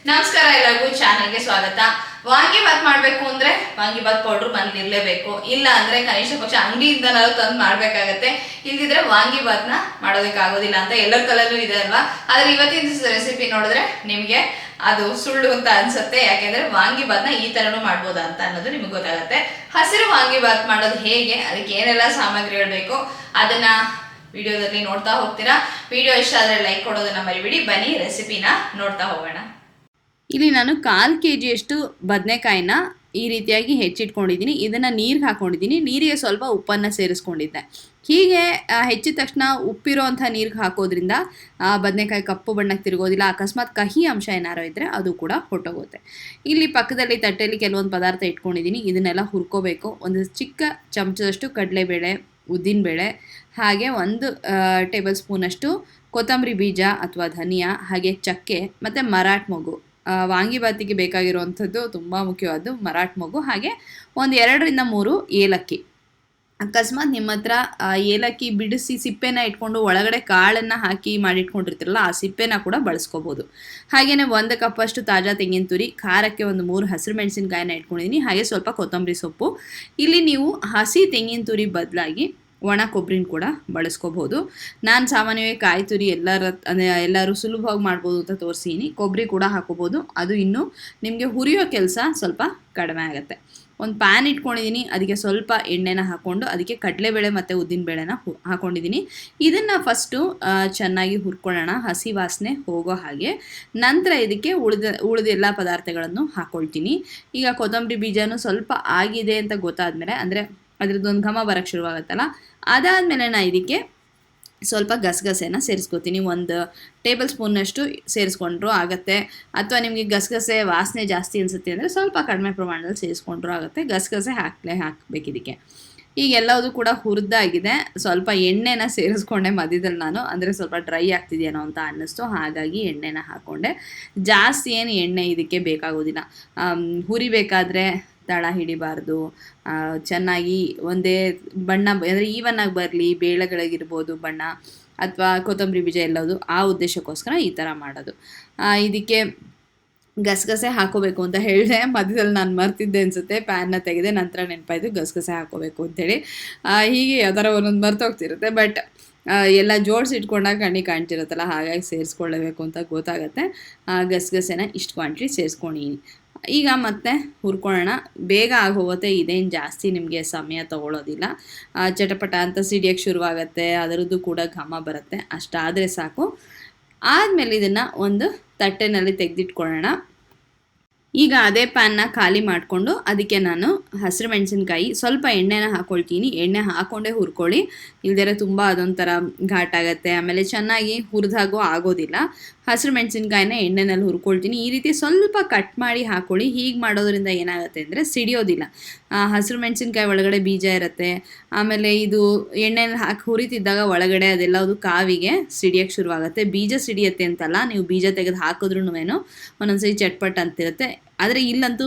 ನಮಸ್ಕಾರ ಎಲ್ಲರಿಗೂ ಚಾನೆಲ್ಗೆ ಸ್ವಾಗತ. ವಾಂಗಿಬಾತ್ ಮಾಡಬೇಕು ಅಂದ್ರೆ ವಾಂಗಿಬಾತ್ ಪೌಡರ್ ಮನೇಲಿ ಇರಲೇಬೇಕು. ಇಲ್ಲ ಅಂದ್ರೆ ಕನಿಷ್ಠ ಪಕ್ಷ ಅಂಗಡಿಯಿಂದ ನಾವು ತಂದು ಮಾಡಬೇಕಾಗತ್ತೆ. ಇಲ್ದಿದ್ರೆ ವಾಂಗಿಬಾತ್ನ ಮಾಡೋದಕ್ಕೆ ಆಗೋದಿಲ್ಲ ಅಂತ ಎಲ್ಲರ ಕಲಲ್ಲೂ ಇದೆ ಅಲ್ವಾ. ಆದ್ರೆ ಇವತ್ತಿನ ರೆಸಿಪಿ ನೋಡಿದ್ರೆ ನಿಮಗೆ ಅದು ಸುಳ್ಳು ಅಂತ ಅನ್ಸುತ್ತೆ. ಯಾಕೆಂದ್ರೆ ವಾಂಗಿಬಾತ್ನ ಈ ತರನು ಮಾಡ್ಬೋದಾ ಅಂತ ಅನ್ನೋದು ನಿಮ್ಗೆ ಗೊತ್ತಾಗುತ್ತೆ. ಹಸಿರು ವಾಂಗಿಬಾತ್ ಮಾಡೋದು ಹೇಗೆ, ಅದಕ್ಕೆ ಏನೆಲ್ಲ ಸಾಮಗ್ರಿಗಳು ಬೇಕು ಅದನ್ನ ವಿಡಿಯೋದಲ್ಲಿ ನೋಡ್ತಾ ಹೋಗ್ತೀರಾ. ವಿಡಿಯೋ ಇಷ್ಟ ಆದರೆ ಲೈಕ್ ಕೊಡೋದನ್ನ ಮರಿಬೇಡಿ. ಬನ್ನಿ ರೆಸಿಪಿನ ನೋಡ್ತಾ ಹೋಗೋಣ. ಇಲ್ಲಿ ನಾನು 1/4 kg ಬದನೆಕಾಯಿನ ಈ ರೀತಿಯಾಗಿ ಹೆಚ್ಚಿಟ್ಕೊಂಡಿದ್ದೀನಿ. ಇದನ್ನು ನೀರಿಗೆ ಹಾಕ್ಕೊಂಡಿದ್ದೀನಿ. ನೀರಿಗೆ ಸ್ವಲ್ಪ ಉಪ್ಪನ್ನು ಸೇರಿಸ್ಕೊಂಡಿದ್ದೆ. ಹೀಗೆ ಹೆಚ್ಚಿದ ತಕ್ಷಣ ಉಪ್ಪಿರೋಂಥ ನೀರಿಗೆ ಹಾಕೋದ್ರಿಂದ ಬದನೆಕಾಯಿ ಕಪ್ಪು ಬಣ್ಣಕ್ಕೆ ತಿರುಗೋದಿಲ್ಲ. ಅಕಸ್ಮಾತ್ ಕಹಿ ಅಂಶ ಏನಾರು ಇದ್ದರೆ ಅದು ಕೂಡ ಹೊಟ್ಟೋಗುತ್ತೆ. ಇಲ್ಲಿ ಪಕ್ಕದಲ್ಲಿ ತಟ್ಟೆಯಲ್ಲಿ ಕೆಲವೊಂದು ಪದಾರ್ಥ ಇಟ್ಕೊಂಡಿದ್ದೀನಿ. ಇದನ್ನೆಲ್ಲ ಹುರ್ಕೋಬೇಕು. ಒಂದು ಚಿಕ್ಕ ಚಮಚದಷ್ಟು ಕಡಲೆಬೇಳೆ, ಉದ್ದಿನಬೇಳೆ, ಹಾಗೆ 1 ಟೇಬಲ್ ಸ್ಪೂನಷ್ಟು ಕೊತ್ತಂಬರಿ ಬೀಜ ಅಥವಾ ಧನಿಯಾ, ಹಾಗೆ ಚಕ್ಕೆ ಮತ್ತು ಮರಾಠ ಮೊಗ್ಗು. ವಾಂಗಿಬಾತಿಗೆ ಬೇಕಾಗಿರುವಂಥದ್ದು ತುಂಬ ಮುಖ್ಯವಾದ್ದು ಮರಾಠ ಮೊಗ್ಗು, ಹಾಗೆ 2ರಿಂದ 3 ಏಲಕ್ಕಿ. ಅಕಸ್ಮಾತ್ ನಿಮ್ಮ ಹತ್ರ ಏಲಕ್ಕಿ ಬಿಡಿಸಿ ಸಿಪ್ಪೆನ ಇಟ್ಕೊಂಡು ಒಳಗಡೆ ಕಾಳನ್ನು ಹಾಕಿ ಮಾಡಿಟ್ಕೊಂಡಿರ್ತೀರಲ್ಲ, ಆ ಸಿಪ್ಪೆನ ಕೂಡ ಬಳಸ್ಕೋಬೋದು. ಹಾಗೆಯೇ 1 ಕಪ್ಪಷ್ಟು ತಾಜಾ ತೆಂಗಿನ ತುರಿ, ಖಾರಕ್ಕೆ 3 ಹಸಿರು ಮೆಣಸಿನ್ಕಾಯಿನ ಇಟ್ಕೊಂಡಿದ್ದೀನಿ, ಹಾಗೆ ಸ್ವಲ್ಪ ಕೊತ್ತಂಬರಿ ಸೊಪ್ಪು. ಇಲ್ಲಿ ನೀವು ಹಸಿ ತೆಂಗಿನ ತುರಿ ಬದಲಾಗಿ ಒಣ ಕೊಬ್ಬರಿನ ಕೂಡ ಬಳಸ್ಕೋಬೋದು. ನಾನು ಸಾಮಾನ್ಯವಾಗಿ ಕಾಯಿ ತುರಿ ಎಲ್ಲರೂ ಸುಲಭವಾಗಿ ಮಾಡ್ಬೋದು ಅಂತ ತೋರಿಸಿದ್ದೀನಿ. ಕೊಬ್ಬರಿ ಕೂಡ ಹಾಕೋಬೋದು. ಅದು ಇನ್ನೂ ನಿಮಗೆ ಹುರಿಯೋ ಕೆಲಸ ಸ್ವಲ್ಪ ಕಡಿಮೆ ಆಗುತ್ತೆ. ಒಂದು ಪ್ಯಾನ್ ಇಟ್ಕೊಂಡಿದ್ದೀನಿ. ಅದಕ್ಕೆ ಸ್ವಲ್ಪ ಎಣ್ಣೆನ ಹಾಕ್ಕೊಂಡು ಅದಕ್ಕೆ ಕಡಲೆಬೇಳೆ ಮತ್ತು ಉದ್ದಿನಬೇಳೆನ ಹಾಕ್ಕೊಂಡಿದ್ದೀನಿ. ಇದನ್ನು ಫಸ್ಟು ಚೆನ್ನಾಗಿ ಹುರ್ಕೊಳ್ಳೋಣ, ಹಸಿ ವಾಸನೆ ಹೋಗೋ ಹಾಗೆ. ನಂತರ ಇದಕ್ಕೆ ಉಳಿದೆಲ್ಲ ಪದಾರ್ಥಗಳನ್ನು ಹಾಕ್ಕೊಳ್ತೀನಿ. ಈಗ ಕೊತ್ತಂಬರಿ ಬೀಜನೂ ಸ್ವಲ್ಪ ಆಗಿದೆ ಅಂತ ಗೊತ್ತಾದಮೇಲೆ, ಅಂದರೆ ಅದ್ರದ್ದೊಂದು ಘಮ ಬರೋಕ್ಕೆ ಶುರುವಾಗುತ್ತಲ್ಲ, ಅದಾದಮೇಲೆ ನಾನು ಇದಕ್ಕೆ ಸ್ವಲ್ಪ ಗಸಗಸೆನ ಸೇರಿಸ್ಕೊತೀನಿ. 1 ಟೇಬಲ್ ಸ್ಪೂನ್ನಷ್ಟು ಸೇರಿಸ್ಕೊಂಡ್ರೂ ಆಗುತ್ತೆ. ಅಥವಾ ನಿಮಗೆ ಗಸಗಸೆ ವಾಸನೆ ಜಾಸ್ತಿ ಅನಿಸುತ್ತೆ ಅಂದರೆ ಸ್ವಲ್ಪ ಕಡಿಮೆ ಪ್ರಮಾಣದಲ್ಲಿ ಸೇರಿಸ್ಕೊಂಡ್ರೂ ಆಗುತ್ತೆ. ಗಸಗಸೆ ಹಾಕಬೇಕು ಇದಕ್ಕೆ. ಈಗ ಎಲ್ಲವೂ ಕೂಡ ಹುರಿದಾಗಿದೆ. ಸ್ವಲ್ಪ ಎಣ್ಣೆನ ಸೇರಿಸ್ಕೊಂಡೆ ಮಧ್ಯದಲ್ಲಿ ನಾನು, ಅಂದರೆ ಸ್ವಲ್ಪ ಡ್ರೈ ಆಗ್ತಿದೆಯೇನೋ ಅಂತ ಅನ್ನಿಸ್ತು, ಹಾಗಾಗಿ ಎಣ್ಣೆನ ಹಾಕ್ಕೊಂಡೆ. ಜಾಸ್ತಿ ಏನು ಎಣ್ಣೆ ಇದಕ್ಕೆ ಬೇಕಾಗೋದಿಲ್ಲ. ಹುರಿಬೇಕಾದ್ರೆ ತಳ ಹಿಡಿಬಾರ್ದು, ಚೆನ್ನಾಗಿ ಒಂದೇ ಬಣ್ಣ ಅಂದರೆ ಈವನ್ನಾಗಿ ಬರಲಿ, ಬೇಳೆಗಳಿಗಿರ್ಬೋದು ಬಣ್ಣ, ಅಥವಾ ಕೊತ್ತಂಬರಿ ಬೀಜ ಎಲ್ಲದು, ಆ ಉದ್ದೇಶಕ್ಕೋಸ್ಕರ ಈ ಥರ ಮಾಡೋದು. ಇದಕ್ಕೆ ಗಸಗಸೆ ಹಾಕೋಬೇಕು ಅಂತ ಹೇಳಿದೆ, ಮಧ್ಯದಲ್ಲಿ ನಾನು ಮರ್ತಿದ್ದೆ ಅನಿಸುತ್ತೆ. ಪ್ಯಾನ್ನ ತೆಗೆದೆ, ನಂತರ ನೆನಪಾಯಿತು ಗಸಗಸೆ ಹಾಕೋಬೇಕು ಅಂಥೇಳಿ. ಹೀಗೆ ಯಾವ್ದಾರ ಒಂದೊಂದು ಮರ್ತೋಗ್ತಿರುತ್ತೆ. ಬಟ್ ಎಲ್ಲ ಜೋಡಿಸಿಟ್ಕೊಂಡಾಗ ಕಣ್ಣಿಗೆ ಕಾಣ್ತಿರುತ್ತಲ್ಲ, ಹಾಗಾಗಿ ಸೇರಿಸ್ಕೊಳ್ಳಬೇಕು ಅಂತ ಗೊತ್ತಾಗುತ್ತೆ. ಗಸಗಸೆನ ಇಷ್ಟು ಕ್ವಾಂಟಿಟಿ ಸೇರಿಸ್ಕೊಂಡಿದ್ದೀನಿ. ಈಗ ಮತ್ತೆ ಹುರ್ಕೊಳ್ಳೋಣ. ಬೇಗ ಆಗೋಗುತ್ತೆ, ಇದೇನು ಜಾಸ್ತಿ ನಿಮಗೆ ಸಮಯ ತಗೊಳ್ಳೋದಿಲ್ಲ. ಚಟಪಟ ಅಂತ ಸಿಡಿಯೋಕ್ಕೆ ಶುರುವಾಗುತ್ತೆ, ಅದರದ್ದು ಕೂಡ ಘಮ ಬರುತ್ತೆ. ಅಷ್ಟಾದರೆ ಸಾಕು. ಆದಮೇಲೆ ಇದನ್ನು ಒಂದು ತಟ್ಟೆನಲ್ಲಿ ತೆಗೆದಿಟ್ಕೊಳ್ಳೋಣ. ಈಗ ಅದೇ ಪ್ಯಾನ್ನ ಖಾಲಿ ಮಾಡಿಕೊಂಡು ಅದಕ್ಕೆ ನಾನು ಹಸಿರು ಮೆಣಸಿನ್ಕಾಯಿ, ಸ್ವಲ್ಪ ಎಣ್ಣೆನ ಹಾಕ್ಕೊಳ್ತೀನಿ. ಎಣ್ಣೆ ಹಾಕ್ಕೊಂಡೇ ಹುರ್ಕೊಳ್ಳಿ, ಇಲ್ದಿರೆ ತುಂಬ ಅದೊಂಥರ ಘಾಟಾಗತ್ತೆ, ಆಮೇಲೆ ಚೆನ್ನಾಗಿ ಹುರಿದಾಗೂ ಆಗೋದಿಲ್ಲ. ಹಸಿರು ಮೆಣಸಿನ್ಕಾಯಿನ ಎಣ್ಣೆನಲ್ಲಿ ಹುರ್ಕೊಳ್ತೀನಿ. ಈ ರೀತಿ ಸ್ವಲ್ಪ ಕಟ್ ಮಾಡಿ ಹಾಕ್ಕೊಳ್ಳಿ. ಹೀಗೆ ಮಾಡೋದ್ರಿಂದ ಏನಾಗುತ್ತೆ ಅಂದರೆ ಸಿಡಿಯೋದಿಲ್ಲ. ಹಸಿರು ಮೆಣಸಿನ್ಕಾಯಿ ಒಳಗಡೆ ಬೀಜ ಇರುತ್ತೆ. ಆಮೇಲೆ ಇದು ಎಣ್ಣೆನಲ್ಲಿ ಹಾಕಿ ಹುರಿತಿದ್ದಾಗ ಒಳಗಡೆ ಅದೆಲ್ಲದು ಕಾವಿಗೆ ಸಿಡಿಯೋಕ್ಕೆ ಶುರುವಾಗುತ್ತೆ. ಬೀಜ ಸಿಡಿಯುತ್ತೆ ಅಂತಲ್ಲ, ನೀವು ಬೀಜ ತೆಗೆದು ಹಾಕಿದ್ರೂ ಒಂದೊಂದ್ಸರಿ ಚಟ್ಪಟ್ ಅಂತಿರುತ್ತೆ. ಆದರೆ ಇಲ್ಲಂತೂ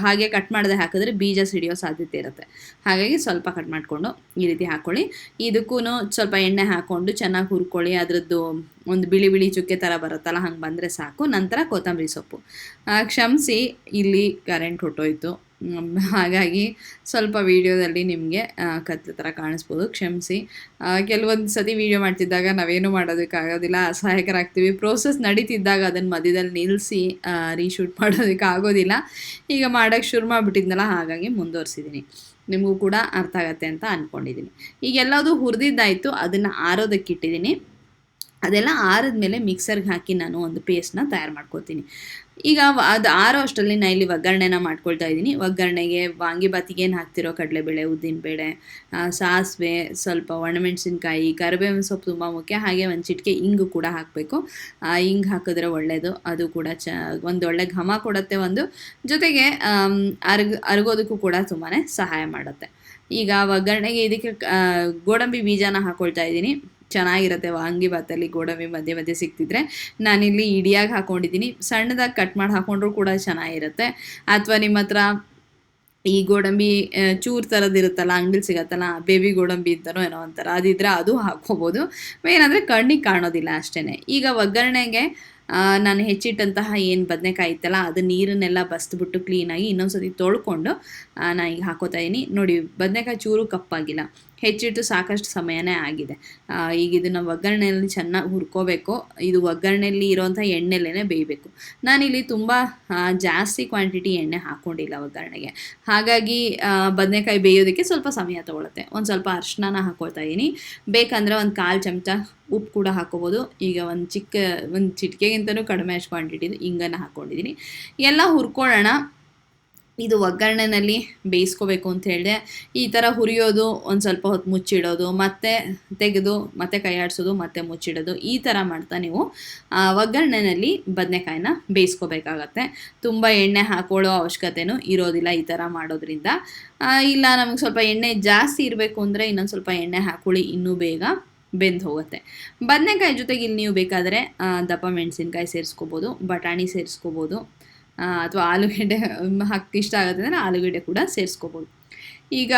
ಹಾಗೆ ಕಟ್ ಮಾಡದೆ ಹಾಕಿದ್ರೆ ಬೀಜ ಸಿಡಿಯೋ ಸಾಧ್ಯತೆ ಇರುತ್ತೆ. ಹಾಗಾಗಿ ಸ್ವಲ್ಪ ಕಟ್ ಮಾಡಿಕೊಂಡು ಈ ರೀತಿ ಹಾಕ್ಕೊಳ್ಳಿ. ಇದಕ್ಕೂ ಸ್ವಲ್ಪ ಎಣ್ಣೆ ಹಾಕ್ಕೊಂಡು ಚೆನ್ನಾಗಿ ಹುರ್ಕೊಳ್ಳಿ. ಅದರದ್ದು ಒಂದು ಬಿಳಿ ಬಿಳಿ ಚುಕ್ಕೆ ಥರ ಬರುತ್ತಲ್ಲ, ಹಂಗೆ ಬಂದರೆ ಸಾಕು. ನಂತರ ಕೊತ್ತಂಬರಿ ಸೊಪ್ಪು. ಕ್ಷಮಿಸಿ, ಇಲ್ಲಿ ಕರೆಂಟ್ ಹೊಟ್ಟೋಯ್ತು, ಹಾಗಾಗಿ ಸ್ವಲ್ಪ ವೀಡಿಯೋದಲ್ಲಿ ನಿಮಗೆ ಕತ್ಲೆ ಥರ ಕಾಣಿಸ್ಬೋದು, ಕ್ಷಮಿಸಿ. ಕೆಲವೊಂದು ಸತಿ ವೀಡಿಯೋ ಮಾಡ್ತಿದ್ದಾಗ ನಾವೇನು ಮಾಡೋದಕ್ಕಾಗೋದಿಲ್ಲ, ಅಸಹಾಯಕರಾಗ್ತೀವಿ. ಪ್ರೋಸೆಸ್ ನಡೀತಿದ್ದಾಗ ಅದನ್ನು ಮಧ್ಯದಲ್ಲಿ ನಿಲ್ಲಿಸಿ ರೀಶೂಟ್ ಮಾಡೋದಕ್ಕೆ ಆಗೋದಿಲ್ಲ. ಈಗ ಮಾಡೋಕ್ಕೆ ಶುರು ಮಾಡಿಬಿಟ್ಟಿದ್ನಲ್ಲ, ಹಾಗಾಗಿ ಮುಂದುವರಿಸಿದ್ದೀನಿ. ನಿಮಗೂ ಕೂಡ ಅರ್ಥ ಆಗತ್ತೆ ಅಂತ ಅಂದ್ಕೊಂಡಿದ್ದೀನಿ. ಈಗ ಎಲ್ಲದೂ ಹುರಿದಿದ್ದಾಯಿತು, ಅದನ್ನು ಆರೋದಕ್ಕಿಟ್ಟಿದ್ದೀನಿ. ಅದೆಲ್ಲ ಆರಿದ್ಮೇಲೆ ಮಿಕ್ಸರ್ಗೆ ಹಾಕಿ ನಾನು ಒಂದು ಪೇಸ್ಟ್ನ ತಯಾರು ಮಾಡ್ಕೊತೀನಿ. ಈಗ ಅದು ಆರೋ ಅಷ್ಟರಲ್ಲಿ ನಾನು ಇಲ್ಲಿ ಒಗ್ಗರಣೆನ ಮಾಡ್ಕೊಳ್ತಾ ಇದ್ದೀನಿ. ಒಗ್ಗರಣೆಗೆ ವಾಂಗಿಬಾತಿಗೆ ಏನು ಹಾಕ್ತಿರೋ ಕಡಲೆಬೇಳೆ, ಉದ್ದಿನಬೇಳೆ, ಸಾಸಿವೆ, ಸ್ವಲ್ಪ ಒಣಮೆಣಸಿನ್ಕಾಯಿ, ಕರಿಬೇವಿನ ಸೊಪ್ಪು ತುಂಬ ಮುಖ್ಯ, ಹಾಗೆ ಒಂದು ಚಿಟಿಕೆ ಇಂಗು ಕೂಡ ಹಾಕಬೇಕು. ಇಂಗು ಹಾಕಿದ್ರೆ ಒಳ್ಳೆಯದು, ಅದು ಕೂಡ ಒಂದು ಒಳ್ಳೆ ಘಮ ಕೊಡುತ್ತೆ. ಜೊತೆಗೆ ಅರಗೋದಕ್ಕೂ ಕೂಡ ತುಂಬಾ ಸಹಾಯ ಮಾಡುತ್ತೆ. ಈಗ ಒಗ್ಗರಣೆಗೆ ಇದಕ್ಕೆ ಗೋಡಂಬಿ ಬೀಜನ ಹಾಕ್ಕೊಳ್ತಾ ಇದ್ದೀನಿ. ಚೆನ್ನಾಗಿರುತ್ತೆ ವಾಂಗಿಬಾತಲ್ಲಿ ಗೋಡಂಬಿ ಮಧ್ಯೆ ಮಧ್ಯೆ ಸಿಕ್ತಿದ್ರೆ. ನಾನಿಲ್ಲಿ ಇಡಿಯಾಗಿ ಹಾಕ್ಕೊಂಡಿದ್ದೀನಿ. ಸಣ್ಣದಾಗಿ ಕಟ್ ಮಾಡಿ ಹಾಕ್ಕೊಂಡ್ರೂ ಕೂಡ ಚೆನ್ನಾಗಿರುತ್ತೆ. ಅಥವಾ ನಿಮ್ಮ ಹತ್ರ ಈ ಗೋಡಂಬಿ ಚೂರು ಥರದಿರುತ್ತಲ್ಲ, ಅಂಗಡಿಲಿ ಸಿಗತ್ತಲ್ಲ, ಬೇಬಿ ಗೋಡಂಬಿ ಅಂತನೋ ಏನೋ ಅಂತಾರೆ, ಅದಿದ್ರೆ ಅದು ಹಾಕ್ಕೋಬೋದು. ಏನಂದರೆ ಕಣ್ಣಿಗೆ ಕಾಣೋದಿಲ್ಲ ಅಷ್ಟೇ. ಈಗ ಒಗ್ಗರಣೆಗೆ ನಾನು ಹೆಚ್ಚಿಟ್ಟಂತಹ ಏನು ಬದನೆಕಾಯಿ ಇತ್ತಲ್ಲ ಅದು ನೀರನ್ನೆಲ್ಲ ಬಸ್ದುಬಿಟ್ಟು ಕ್ಲೀನಾಗಿ ಇನ್ನೊಂದ್ಸತಿ ತೊಳ್ಕೊಂಡು ನಾನು ಈಗ ಹಾಕೋತಾ ಇದ್ದೀನಿ. ನೋಡಿ ಬದನೆಕಾಯಿ ಚೂರು ಕಪ್ಪಾಗಿಲ್ಲ, ಹೆಚ್ಚಿಟ್ಟು ಸಾಕಷ್ಟು ಸಮಯನೇ ಆಗಿದೆ. ಈಗ ಇದನ್ನು ಒಗ್ಗರಣೆಯಲ್ಲಿ ಚೆನ್ನಾಗಿ ಹುರ್ಕೋಬೇಕು. ಇದು ಒಗ್ಗರಣೆಯಲ್ಲಿ ಇರೋವಂಥ ಎಣ್ಣೆಲೇ ಬೇಯಬೇಕು. ನಾನಿಲ್ಲಿ ತುಂಬ ಜಾಸ್ತಿ ಕ್ವಾಂಟಿಟಿ ಎಣ್ಣೆ ಹಾಕ್ಕೊಂಡಿಲ್ಲ ಒಗ್ಗರಣೆಗೆ, ಹಾಗಾಗಿ ಬದನೆಕಾಯಿ ಬೇಯೋದಕ್ಕೆ ಸ್ವಲ್ಪ ಸಮಯ ತೊಗೊಳುತ್ತೆ. ಒಂದು ಸ್ವಲ್ಪ ಅರಿಶಿನ ಹಾಕ್ಕೊಳ್ತಾ ಇದ್ದೀನಿ. ಬೇಕಂದರೆ ಒಂದು 1/4 ಚಮಚ ಉಪ್ಪು ಕೂಡ ಹಾಕ್ಕೋಬೋದು. ಈಗ ಒಂದು ಚಿಟಿಕೆಗಿಂತಲೂ ಕಡಿಮೆ ಅಷ್ಟು ಕ್ವಾಂಟಿಟಿದು ಹಿಂಗನ್ನು ಹಾಕ್ಕೊಂಡಿದ್ದೀನಿ. ಎಲ್ಲ ಹುರ್ಕೊಳ್ಳೋಣ. ಇದು ಒಗ್ಗರಣೆನಲ್ಲಿ ಬೇಯಿಸ್ಕೋಬೇಕು ಅಂತ ಹೇಳಿದೆ. ಈ ಥರ ಹುರಿಯೋದು, ಒಂದು ಸ್ವಲ್ಪ ಹೊತ್ತು ಮುಚ್ಚಿಡೋದು, ಮತ್ತೆ ತೆಗೆದು ಮತ್ತೆ ಕೈ ಆಡಿಸೋದು, ಮತ್ತೆ ಮುಚ್ಚಿಡೋದು, ಈ ಥರ ಮಾಡ್ತಾ ನೀವು ಒಗ್ಗರಣೆನಲ್ಲಿ ಬದನೆಕಾಯಿನ ಬೇಯಿಸ್ಕೋಬೇಕಾಗತ್ತೆ. ತುಂಬ ಎಣ್ಣೆ ಹಾಕೊಳ್ಳೋ ಅವಶ್ಯಕತೆಯೂ ಇರೋದಿಲ್ಲ ಈ ಥರ ಮಾಡೋದ್ರಿಂದ. ಇಲ್ಲ ನಮಗೆ ಸ್ವಲ್ಪ ಎಣ್ಣೆ ಜಾಸ್ತಿ ಇರಬೇಕು ಅಂದರೆ ಇನ್ನೊಂದು ಸ್ವಲ್ಪ ಎಣ್ಣೆ ಹಾಕೊಳ್ಳಿ, ಇನ್ನೂ ಬೇಗ ಬೆಂದು ಹೋಗುತ್ತೆ. ಬದನೆಕಾಯಿ ಜೊತೆಗೆ ಇಲ್ಲಿ ನೀವು ಬೇಕಾದರೆ ದಪ್ಪ ಮೆಣಸಿನ್ಕಾಯಿ ಸೇರಿಸ್ಕೋಬೋದು, ಬಟಾಣಿ ಸೇರಿಸ್ಕೋಬೋದು, ಅಥವಾ ಆಲೂಗೆಡ್ಡೆ ಇಷ್ಟ ಆಗುತ್ತೆ ಅಂದರೆ ಆಲೂಗೆಡ್ಡೆ ಕೂಡ ಸೇರಿಸ್ಕೋಬೋದು. ಈಗ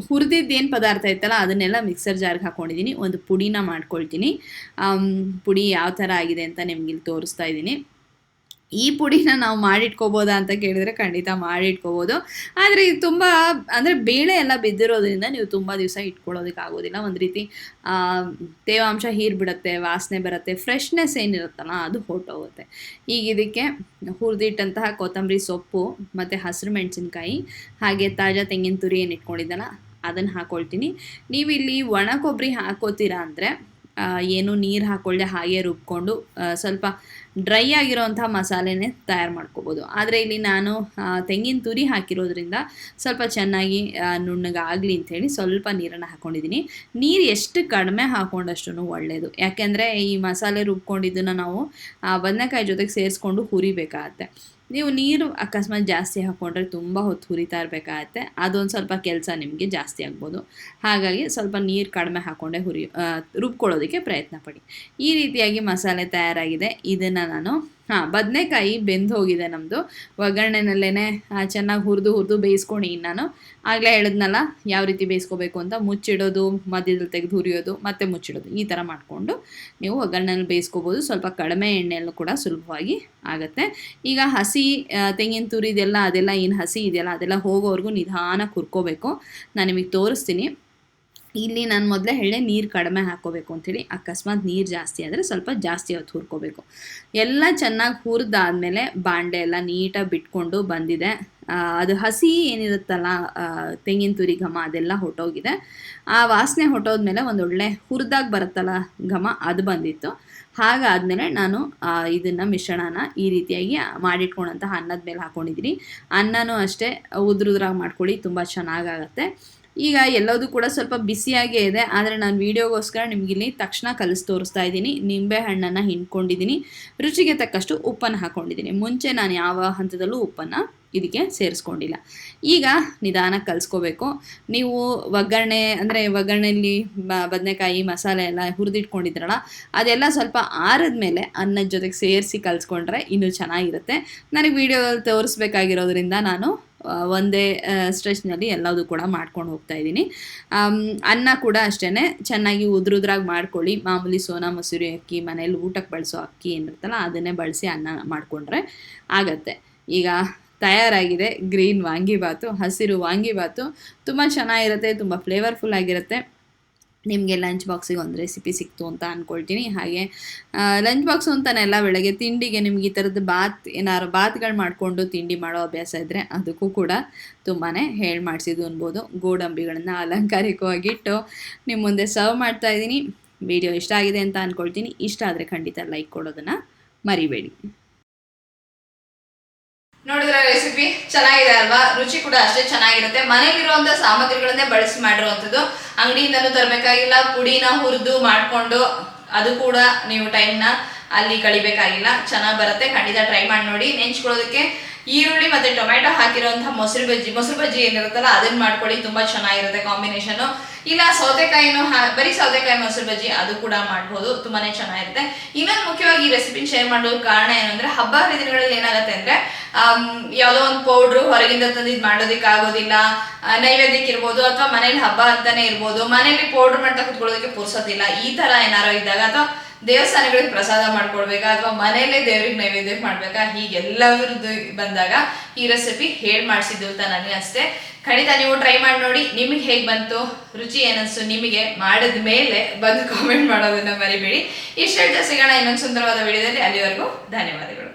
ಹುರಿದಿದ್ದೇನು ಪದಾರ್ಥ ಇತ್ತಲ್ಲ ಅದನ್ನೆಲ್ಲ ಮಿಕ್ಸರ್ ಜಾರ್ಗೆ ಹಾಕ್ಕೊಂಡಿದ್ದೀನಿ. ಒಂದು ಪುಡಿನ ಮಾಡ್ಕೊಳ್ತೀನಿ. ಪುಡಿ ಯಾವ ಥರ ಆಗಿದೆ ಅಂತ ನಿಮ್ಗೆ ಇಲ್ಲಿ ತೋರಿಸ್ತಾ ಇದ್ದೀನಿ. ಈ ಪುಡಿನ ನಾವು ಮಾಡಿಟ್ಕೋಬೋದಾ ಅಂತ ಕೇಳಿದರೆ ಖಂಡಿತ ಮಾಡಿಟ್ಕೋಬೋದು. ಆದರೆ ಇದು ತುಂಬ ಅಂದರೆ ಬೇಳೆ ಎಲ್ಲ ಬಿದ್ದಿರೋದ್ರಿಂದ ನೀವು ತುಂಬ ದಿವಸ ಇಟ್ಕೊಳ್ಳೋದಕ್ಕೆ ಆಗೋದಿಲ್ಲ. ಒಂದು ರೀತಿ ತೇವಾಂಶ ಹೀರ್ಬಿಡುತ್ತೆ, ವಾಸನೆ ಬರುತ್ತೆ, ಫ್ರೆಶ್ನೆಸ್ ಏನಿರುತ್ತಲ್ಲ ಅದು ಹೊರಟೋಗುತ್ತೆ. ಈಗ ಇದಕ್ಕೆ ಹುರಿದಿಟ್ಟಂತಹ ಕೊತ್ತಂಬರಿ ಸೊಪ್ಪು ಮತ್ತು ಹಸಿರು ಮೆಣಸಿನ್ಕಾಯಿ ಹಾಗೆ ತಾಜಾ ತೆಂಗಿನ ತುರಿ ಏನು ಇಟ್ಕೊಂಡಿದ್ದಲ್ಲ ಅದನ್ನು ಹಾಕ್ಕೊಳ್ತೀನಿ. ನೀವು ಇಲ್ಲಿ ಒಣ ಕೊಬ್ಬರಿ ಹಾಕೋತೀರಾ ಅಂದರೆ ಏನು ನೀರು ಹಾಕ್ಕೊಳ್ಳದೆ ಹಾಗೆ ರುಬ್ಕೊಂಡು ಸ್ವಲ್ಪ ಡ್ರೈ ಆಗಿರೋವಂಥ ಮಸಾಲೆನೇ ತಯಾರು ಮಾಡ್ಕೋಬೋದು. ಆದರೆ ಇಲ್ಲಿ ನಾನು ತೆಂಗಿನ ತುರಿ ಹಾಕಿರೋದ್ರಿಂದ ಸ್ವಲ್ಪ ಚೆನ್ನಾಗಿ ನುಣ್ಣಗಾಗಲಿ ಅಂಥೇಳಿ ಸ್ವಲ್ಪ ನೀರನ್ನು ಹಾಕ್ಕೊಂಡಿದ್ದೀನಿ. ನೀರು ಎಷ್ಟು ಕಡಿಮೆ ಹಾಕ್ಕೊಂಡಷ್ಟು ಒಳ್ಳೆಯದು. ಯಾಕೆಂದರೆ ಈ ಮಸಾಲೆ ರುಬ್ಕೊಂಡಿದ್ದನ್ನು ನಾವು ಬದನೆಕಾಯಿ ಜೊತೆಗೆ ಸೇರಿಸ್ಕೊಂಡು ಹುರಿಬೇಕಾಗತ್ತೆ. ನೀವು ನೀರು ಅಕಸ್ಮಾತ್ ಜಾಸ್ತಿ ಹಾಕ್ಕೊಂಡ್ರೆ ತುಂಬ ಹೊತ್ತು ಹುರಿತಾ ಇರಬೇಕಾಗತ್ತೆ. ಅದೊಂದು ಸ್ವಲ್ಪ ಕೆಲಸ ನಿಮಗೆ ಜಾಸ್ತಿ ಆಗ್ಬೋದು. ಹಾಗಾಗಿ ಸ್ವಲ್ಪ ನೀರು ಕಡಿಮೆ ಹಾಕ್ಕೊಂಡೆ ರುಬ್ಕೊಳ್ಳೋದಕ್ಕೆ ಪ್ರಯತ್ನ ಪಡಿ. ಈ ರೀತಿಯಾಗಿ ಮಸಾಲೆ ತಯಾರಾಗಿದೆ. ಇದನ್ನು ನಾನು ಬದನೆಕಾಯಿ ಬೆಂದು ಹೋಗಿದೆ ನಮ್ಮದು. ಒಗ್ಗರಣೆನಲ್ಲೇ ಚೆನ್ನಾಗಿ ಹುರಿದು ಬೇಯಿಸ್ಕೊಂಡು ನಾನು ಆಗಲೇ ಹೇಳಿದ್ನಲ್ಲ ಯಾವ ರೀತಿ ಬೇಯಿಸ್ಕೋಬೇಕು ಅಂತ. ಮುಚ್ಚಿಡೋದು, ಮಧ್ಯದಲ್ಲಿ ತೆಗೆದು ಹುರಿಯೋದು, ಮತ್ತೆ ಮುಚ್ಚಿಡೋದು, ಈ ಥರ ಮಾಡಿಕೊಂಡು ನೀವು ಒಗ್ಗರಣೆಯಲ್ಲಿ ಬೇಯಿಸ್ಕೋಬೋದು. ಸ್ವಲ್ಪ ಕಡಿಮೆ ಎಣ್ಣೆಯಲ್ಲೂ ಕೂಡ ಸುಲಭವಾಗಿ ಆಗುತ್ತೆ. ಈಗ ಹಸಿ ತೆಂಗಿನ ತುರಿದೆಲ್ಲ ಅದೆಲ್ಲ ಏನು ಹಸಿ ಇದೆಯಲ್ಲ ಅದೆಲ್ಲ ಹೋಗೋವರೆಗೂ ನಿಧಾನಕ್ಕೆ ಹುರ್ಕೋಬೇಕು. ನಾನು ನಿಮಗೆ ತೋರಿಸ್ತೀನಿ. ಇಲ್ಲಿ ನಾನು ಮೊದಲೇ ಹೇಳೇ ನೀರು ಕಡಿಮೆ ಹಾಕ್ಕೋಬೇಕು ಅಂಥೇಳಿ. ಅಕಸ್ಮಾತ್ ನೀರು ಜಾಸ್ತಿ ಆದರೆ ಸ್ವಲ್ಪ ಜಾಸ್ತಿ ಹೊತ್ತು ಹುರ್ಕೋಬೇಕು. ಎಲ್ಲ ಚೆನ್ನಾಗಿ ಹುರಿದಾದ್ಮೇಲೆ ಬಾಣಲೆ ಎಲ್ಲ ನೀಟಾಗಿ ಬಿಟ್ಕೊಂಡು ಬಂದಿದೆ. ಅದು ಹಸಿ ಏನಿರುತ್ತಲ್ಲ ತೆಂಗಿನ ತುರಿ ಘಮ ಅದೆಲ್ಲ ಹೊಟ್ಟೋಗಿದೆ. ಆ ವಾಸನೆ ಹೊಟ್ಟೋದ್ಮೇಲೆ ಒಂದೊಳ್ಳೆ ಹುರಿದಾಗ ಬರುತ್ತಲ್ಲ ಘಮ ಅದು ಬಂದಿತ್ತು. ಹಾಗಾದಮೇಲೆ ನಾನು ಇದನ್ನು ಮಿಶ್ರಣನ ಈ ರೀತಿಯಾಗಿ ಮಾಡಿಟ್ಕೊಂಡಂಥ ಅನ್ನದ ಮೇಲೆ ಹಾಕ್ಕೊಂಡಿದ್ದೀನಿ. ಅನ್ನನೂ ಅಷ್ಟೇ ಉದ್ರಾಗಿ ಮಾಡ್ಕೊಳ್ಳಿ, ತುಂಬ ಚೆನ್ನಾಗಾಗತ್ತೆ. ಈಗ ಎಲ್ಲದೂ ಕೂಡ ಸ್ವಲ್ಪ ಬಿಸಿಯಾಗೇ ಇದೆ, ಆದರೆ ನಾನು ವೀಡಿಯೋಗೋಸ್ಕರ ನಿಮಗಿಲ್ಲಿ ತಕ್ಷಣ ಕಲಿಸಿ ತೋರಿಸ್ತಾ ಇದ್ದೀನಿ. ನಿಂಬೆ ಹಣ್ಣನ್ನು ಹಿಂಡ್ಕೊಂಡಿದ್ದೀನಿ, ರುಚಿಗೆ ತಕ್ಕಷ್ಟು ಉಪ್ಪನ್ನು ಹಾಕ್ಕೊಂಡಿದ್ದೀನಿ. ಮುಂಚೆ ನಾನು ಯಾವ ಹಂತದಲ್ಲೂ ಉಪ್ಪನ್ನು ಇದಕ್ಕೆ ಸೇರಿಸ್ಕೊಂಡಿಲ್ಲ. ಈಗ ನಿಧಾನಕ್ಕೆ ಕಲಿಸ್ಕೋಬೇಕು. ನೀವು ಒಗ್ಗರಣೆಯಲ್ಲಿ ಬದನೆಕಾಯಿ ಮಸಾಲೆ ಎಲ್ಲ ಹುರಿದಿಟ್ಕೊಂಡಿದ್ರಲ್ಲ ಅದೆಲ್ಲ ಸ್ವಲ್ಪ ಆರಿದ್ಮೇಲೆ ಅನ್ನದ ಜೊತೆಗೆ ಸೇರಿಸಿ ಕಲಿಸ್ಕೊಂಡ್ರೆ ಇನ್ನೂ ಚೆನ್ನಾಗಿರುತ್ತೆ. ನನಗೆ ವೀಡಿಯೋದಲ್ಲಿ ತೋರಿಸ್ಬೇಕಾಗಿರೋದ್ರಿಂದ ನಾನು ಒಂದೇ ಸ್ಟ್ರೆಚ್ನಲ್ಲಿ ಎಲ್ಲದೂ ಕೂಡ ಮಾಡ್ಕೊಂಡು ಹೋಗ್ತಾ ಇದ್ದೀನಿ. ಅನ್ನ ಕೂಡ ಅಷ್ಟೇ ಚೆನ್ನಾಗಿ ಉದ್ರಾಗಿ ಮಾಡ್ಕೊಳ್ಳಿ. ಮಾಮೂಲಿ ಸೋನಾ ಮಸೂರಿ ಅಕ್ಕಿ, ಮನೇಲಿ ಊಟಕ್ಕೆ ಬಳಸೋ ಅಕ್ಕಿ ಏನಿರುತ್ತಲ್ಲ ಅದನ್ನೇ ಬಳಸಿ ಅನ್ನ ಮಾಡಿಕೊಂಡ್ರೆ ಆಗತ್ತೆ. ಈಗ ತಯಾರಾಗಿದೆ ಗ್ರೀನ್ ವಾಂಗಿಬಾತು, ಹಸಿರು ವಾಂಗಿಬಾತು. ತುಂಬ ಚೆನ್ನಾಗಿರುತ್ತೆ, ತುಂಬ ಫ್ಲೇವರ್ಫುಲ್ ಆಗಿರುತ್ತೆ. ನಿಮಗೆ ಲಂಚ್ ಬಾಕ್ಸಿಗೆ ಒಂದು ರೆಸಿಪಿ ಸಿಕ್ತು ಅಂತ ಅಂದ್ಕೊಳ್ತೀನಿ. ಹಾಗೆ ಲಂಚ್ ಬಾಕ್ಸು ಅಂತನೆಲ್ಲ ಬೆಳಗ್ಗೆ ತಿಂಡಿಗೆ ನಿಮ್ಗೆ ಈ ಥರದ್ದು ಏನಾದ್ರು ಬಾತ್ಗಳು ಮಾಡಿಕೊಂಡು ತಿಂಡಿ ಮಾಡೋ ಅಭ್ಯಾಸ ಇದ್ದರೆ ಅದಕ್ಕೂ ಕೂಡ ತುಂಬಾ ಮಾಡಿಸಿದ್ದು ಅನ್ಬೋದು. ಗೋಡಂಬಿಗಳನ್ನು ಅಲಂಕಾರಿಕವಾಗಿಟ್ಟು ನಿಮ್ಮ ಮುಂದೆ ಸರ್ವ್ ಮಾಡ್ತಾಯಿದ್ದೀನಿ. ವಿಡಿಯೋ ಇಷ್ಟ ಆಗಿದೆ ಅಂತ ಅಂದ್ಕೊಳ್ತೀನಿ. ಇಷ್ಟ ಆದರೆ ಖಂಡಿತ ಲೈಕ್ ಕೊಡೋದನ್ನು ಮರಿಬೇಡಿ. ನೋಡಿದ್ರೆ ರೆಸಿಪಿ ಚೆನ್ನಾಗಿದೆ ಅಲ್ವಾ? ರುಚಿ ಕೂಡ ಅಷ್ಟೇ ಚೆನ್ನಾಗಿರುತ್ತೆ. ಮನೇಲಿರುವಂಥ ಸಾಮಗ್ರಿಗಳನ್ನೇ ಬಳಸಿ ಮಾಡಿರುವಂಥದ್ದು. ಅಂಗಡಿಯಿಂದನೂ ತರಬೇಕಾಗಿಲ್ಲ. ಪುಡಿನ ಹುರಿದು ಮಾಡಿಕೊಂಡು ಅದು ಕೂಡ ನೀವು ಟೈಮ್ನ ಅಲ್ಲಿ ಕಳಿಬೇಕಾಗಿಲ್ಲ. ಚೆನ್ನಾಗಿ ಬರುತ್ತೆ. ಖಂಡಿತ ಟ್ರೈ ಮಾಡಿ ನೋಡಿ. ನೆಂಚ್ಕೊಳ್ಳೋದಕ್ಕೆ ಈರುಳ್ಳಿ ಮತ್ತು ಟೊಮೆಟೊ ಹಾಕಿರೋಂಥ ಮೊಸರು ಬಜ್ಜಿ ಏನಿರುತ್ತಲ್ಲ ಅದನ್ನು ಮಾಡ್ಕೊಳ್ಳಿ. ತುಂಬ ಚೆನ್ನಾಗಿರುತ್ತೆ ಕಾಂಬಿನೇಷನು. ಇಲ್ಲ ಸೌತೆಕಾಯಿನೂ ಬರೀ ಸೌತೆಕಾಯಿ ಮೊಸರು ಬಜ್ಜಿ ಅದು ಕೂಡ ಮಾಡ್ಬೋದು, ತುಂಬಾ ಚೆನ್ನಾಗಿರುತ್ತೆ. ಇನ್ನೊಂದು ಮುಖ್ಯವಾಗಿ ಈ ರೆಸಿಪಿನ ಶೇರ್ ಮಾಡೋದು ಕಾರಣ ಏನಂದ್ರೆ ಹಬ್ಬ ಹರಿದಿನಗಳಲ್ಲಿ ಏನಾಗುತ್ತೆ ಅಂದರೆ ಯಾವುದೋ ಒಂದು ಪೌಡ್ರು ಹೊರಗಿಂದ ತಂದಿದ್ದು ಮಾಡೋದಕ್ಕೆ ಆಗೋದಿಲ್ಲ. ನೈವೇದ್ಯಕ್ಕೆ ಇರ್ಬೋದು ಅಥವಾ ಮನೇಲಿ ಹಬ್ಬ ಅಂತಾನೆ ಇರ್ಬೋದು, ಮನೇಲಿ ಪೌಡ್ರ್ ಮಾಡ್ತಾ ಕುತ್ಕೊಳ್ಳೋದಕ್ಕೆ ಪುರ್ಸೋದಿಲ್ಲ. ಈ ಥರ ಏನಾರೋ ಇದ್ದಾಗ ಅಥವಾ ದೇವಸ್ಥಾನಗಳಿಗೆ ಪ್ರಸಾದ ಮಾಡ್ಕೊಡ್ಬೇಕಾ ಅಥವಾ ಮನೆಯಲ್ಲೇ ದೇವ್ರಿಗೆ ನೈವೇದ್ಯ ಮಾಡ್ಬೇಕಾ, ಹೀಗೆಲ್ಲರದ್ದು ಬಂದಾಗ ಈ ರೆಸಿಪಿ ಹೇಳಿ ಮಾಡಿಸಿದ್ದು ಅಂತ ನನಗೆ ಅಷ್ಟೇ. ಖಂಡಿತ ನೀವು ಟ್ರೈ ಮಾಡಿ ನೋಡಿ, ನಿಮಗೆ ಹೇಗೆ ಬಂತು, ರುಚಿ ಏನಿಸ್ತು ನಿಮಗೆ ಮಾಡಿದ ಮೇಲೆ ಬಂದು ಕಾಮೆಂಟ್ ಮಾಡೋದನ್ನ ಮರಿಬೇಡಿ. ಇಷ್ಟು ಹೇಳ್ತಾ ಸಿಗೋಣ ಇನ್ನೊಂದು ಸುಂದರವಾದ ವಿಡಿಯೋದಲ್ಲಿ. ಅಲ್ಲಿವರೆಗೂ ಧನ್ಯವಾದಗಳು.